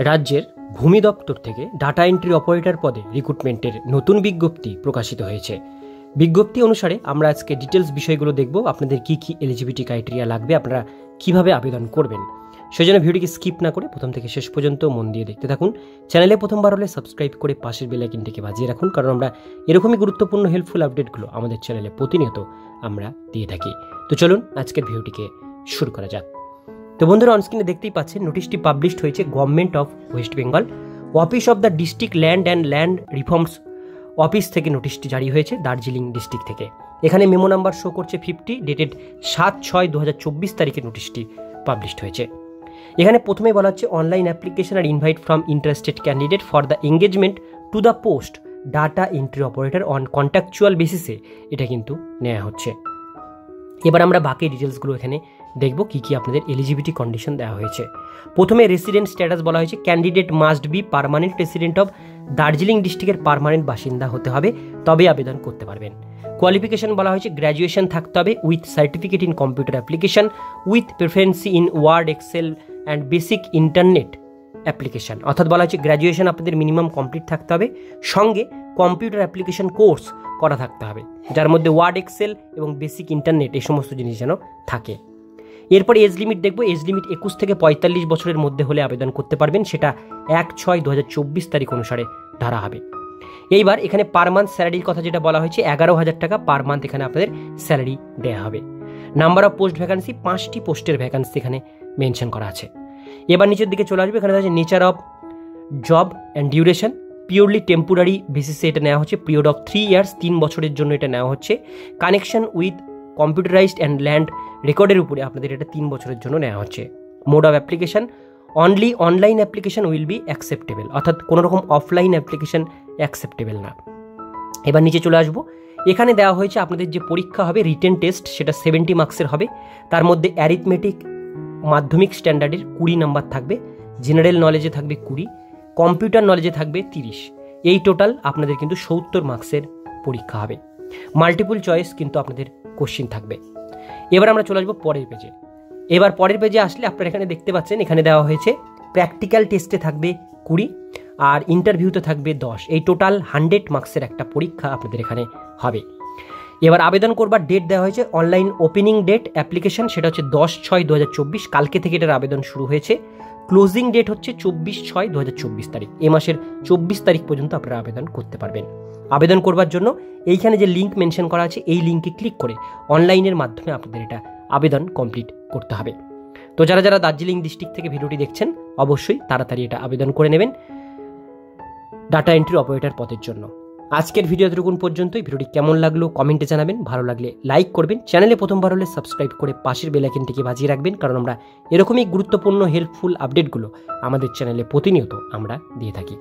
রাজ্যের ভূমি দপ্তর থেকে ডাটা এন্ট্রি অপারেটর পদে রিক্রুটমেন্টের নতুন বিজ্ঞপ্তি প্রকাশিত হয়েছে। বিজ্ঞপ্তি অনুসারে আমরা আজকে ডিটেলস বিষয়গুলো দেখব, আপনাদের কি কি এলিজিবিলিটি ক্রাইটেরিয়া লাগবে, আপনারা কিভাবে আবেদন করবেন। সেজন্য ভিডিওটিকে স্কিপ না করে প্রথম থেকে শেষ পর্যন্ত মন দিয়ে দেখতে থাকুন। চ্যানেলে প্রথমবার হলে সাবস্ক্রাইব করে পাশের বেল আইকনটিকে বাজিয়ে রাখুন, কারণ আমরা এরকমই গুরুত্বপূর্ণ হেল্পফুল আপডেটগুলো আমাদের চ্যানেলে প্রতিনিয়ত আমরা দিয়ে থাকি। তো চলুন আজকের ভিডিওটিকে শুরু করা যাক। তো বন্ধুরা, অনস্ক্রিনে দেখতেই পাচ্ছেন নোটিশটি পাবলিশড হয়েছে government of West Bengal, office of the district land and land reforms office থেকে নোটিশটি জারি হয়েছে দার্জিলিং ডিস্ট্রিক্ট থেকে। এখানে মেমো নাম্বার শো করছে 50, ডেটেড 7/6/2024 তারিখে নোটিশটি পাবলিশড হয়েছে। এখানে প্রথমে বলা হচ্ছে অনলাইন অ্যাপ্লিকেশন আর invite from interested candidate for the engagement to the post data entry operator on contractual বেসিসে এটা কিন্তু নেওয়া হচ্ছে। এবার আমরা বাকি ডিটেলসগুলো এখানে দেখব, কি কি আপনাদের এলিজিবিলিটি কন্ডিশন দেওয়া হয়েছে। প্রথমে রেসিডেন্ট স্ট্যাটাস বলা হয়েছে candidate must be permanent resident of Darjeeling ডিস্ট্রিক্টের পার্মানেন্ট বাসিন্দা হতে হবে, তবে আবেদন করতে পারবেন। কোয়ালিফিকেশন বলা হয়েছে গ্র্যাজুয়েশন থাকতে হবে with certificate in computer application with preference in Word, Excel and basic internet application. অর্থাৎ বলা হয়েছে গ্র্যাজুয়েশন আপনাদের মিনিমাম কমপ্লিট থাকতে হবে, সঙ্গে কম্পিউটার অ্যাপ্লিকেশন কোর্স করা থাকতে হবে, যার মধ্যে ওয়ার্ড, এক্সেল এবং বেসিক ইন্টারনেট এই সমস্ত জিনিস যেন থাকে। এরপর এজ লিমিট দেখব। এজ লিমিট 21 থেকে 45 বছরের মধ্যে হলে আবেদন করতে পারবেন, সেটা 1/6/2024 তারিখ অনুসারে ধরা হবে। এইবার এখানে পার মান্থ স্যালারির কথা যেটা বলা হয়েছে 11,000 টাকা পার মান্থ এখানে আপনাদের স্যালারি দেওয়া হবে। নাম্বার অফ পোস্ট ভ্যাকান্সি 5টি পোস্টের ভ্যাকান্সি এখানে মেনশন করা আছে। এবার নিচের দিকে চলে আসবে, এখানে আছে nature of job and duration, purely temporary বেসিসে এটা নেওয়া হচ্ছে, পিরিয়ড অফ 3 ইয়ার্স 3 বছরের জন্য এটা নেওয়া হচ্ছে। Connection with computerised and land রেকর্ডের উপরে আপনাদের এটা 3 বছরের জন্য নেওয়া হচ্ছে। Mode of application only online application will be acceptable, অর্থাৎ কোনো রকম অফলাইন অ্যাপ্লিকেশন অ্যাকসেপ্টেবল না। এবার নিচে চলে আসবো, এখানে দেওয়া হয়েছে আপনাদের যে পরীক্ষা হবে রিটেন টেস্ট, সেটা 70 মার্কসের হবে। তার মধ্যে অ্যারিথমেটিক মাধ্যমিক স্ট্যান্ডার্ডের 20 নাম্বার থাকবে, জেনারেল নলেজে থাকবে 20, কম্পিউটার নলেজে থাকবে 30। এই টোটাল আপনাদের কিন্তু 70 মার্কসের পরীক্ষা হবে। মাল্টিপল চয়েস কিন্তু আপনাদের কোশ্চিন থাকবে। এবার আমরা চলে আসবো পরের পেজে। এবার পরের পেজে আসলে আপনারা এখানে দেখতে পাচ্ছেন, এখানে দেওয়া হয়েছে প্র্যাকটিক্যাল টেস্টে থাকবে 20 আর ইন্টারভিউতে থাকবে 10। এই টোটাল 100 মার্কসের একটা পরীক্ষা আপনাদের এখানে হবে। এবার আবেদন করবার ডেট দেওয়া হয়েছে অনলাইন ওপেনিং ডেট অ্যাপ্লিকেশন, সেটা হচ্ছে 10/6/2024, কালকে থেকে এটার আবেদন শুরু হয়েছে। ক্লোজিং ডেট হচ্ছে 24/6/2024 তারিখ। এ মাসের 24 তারিখ পর্যন্ত আপনারা আবেদন করতে পারবেন। আবেদন করবার জন্য এইখানে যে লিঙ্ক মেনশন করা আছে এই লিঙ্কে ক্লিক করে অনলাইনের মাধ্যমে আপনাদের এটা আবেদন কমপ্লিট করতে হবে। তো যারা যারা দার্জিলিং ডিস্ট্রিক্ট থেকে ভিডিওটি দেখছেন অবশ্যই তাড়াতাড়ি এটা আবেদন করে নেবেন ডাটা এন্ট্রি অপারেটর পদের জন্য। আজকের ভিডিও এতটুকুন পর্যন্তই। ভিডিওটি কেমন লাগলো কমেন্টে জানাবেন, ভালো লাগলে লাইক করবেন, চ্যানেলে প্রথমবার হলে সাবস্ক্রাইব করে পাশের বেল আইকনটিকে বাজিয়ে রাখবেন, কারণ আমরা এরকমই গুরুত্বপূর্ণ হেল্পফুল আপডেটগুলো আমাদের চ্যানেলে প্রতিনিয়ত আমরা দিয়ে থাকি।